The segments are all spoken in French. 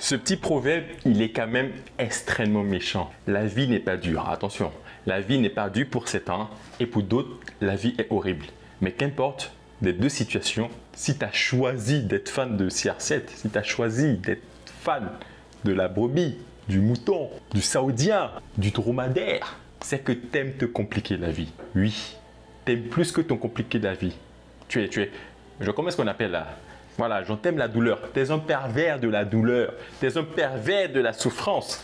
Ce petit proverbe, il est quand même extrêmement méchant. La vie n'est pas dure, attention. La vie n'est pas dure pour certains et pour d'autres, la vie est horrible. Mais qu'importe des deux situations, si tu as choisi d'être fan de CR7, si tu as choisi d'être fan de la brebis, du mouton, du saoudien, du dromadaire, c'est que tu aimes te compliquer la vie. Oui, tu aimes plus que ton compliquer la vie. Comment est-ce qu'on appelle là? Voilà, j'en t'aime la douleur. Tu es un pervers de la douleur. Tu es un pervers de la souffrance.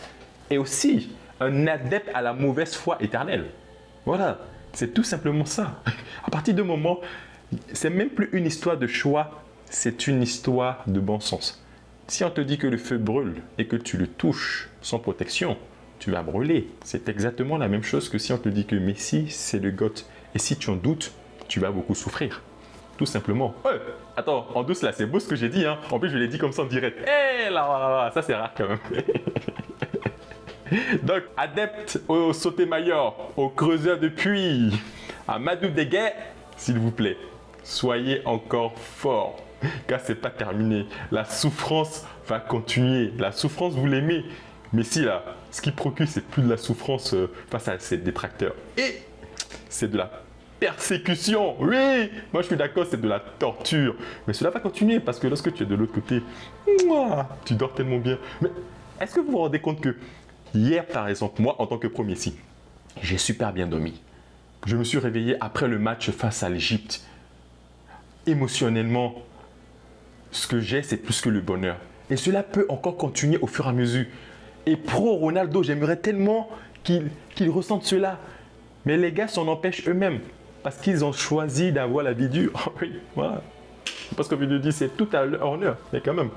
Et aussi, un adepte à la mauvaise foi éternelle. Voilà, c'est tout simplement ça. À partir de moment, c'est même plus une histoire de choix, c'est une histoire de bon sens. Si on te dit que le feu brûle et que tu le touches sans protection, tu vas brûler. C'est exactement la même chose que si on te dit que Messi, c'est le GOAT. Et si tu en doutes, tu vas beaucoup souffrir. Tout simplement. Ouais, attends, en douce là, c'est beau ce que j'ai dit. Hein. En plus, je l'ai dit comme ça en direct. Hé, là, ça c'est rare quand même. Donc, adepte au sauté-maillot, au creuseur de puits, à Madou Deguet, s'il vous plaît, soyez encore forts. Car c'est pas terminé. La souffrance va continuer. La souffrance, vous l'aimez. Mais si là, ce qui procure, c'est plus de la souffrance face à ces détracteurs. Et c'est de la persécution. Oui, moi je suis d'accord, c'est de la torture. Mais cela va continuer parce que lorsque tu es de l'autre côté, tu dors tellement bien. Mais est-ce que vous vous rendez compte que hier, par exemple, moi, en tant que premier ici, j'ai super bien dormi. Je me suis réveillé après le match face à l'Égypte. Émotionnellement, ce que j'ai, c'est plus que le bonheur. Et cela peut encore continuer au fur et à mesure. Et pro Ronaldo, j'aimerais tellement qu'il ressente cela. Mais les gars s'en empêchent eux-mêmes. Parce qu'ils ont choisi d'avoir la vie dure. Oui, voilà. Parce que je dis, c'est tout à leur honneur. Mais quand même.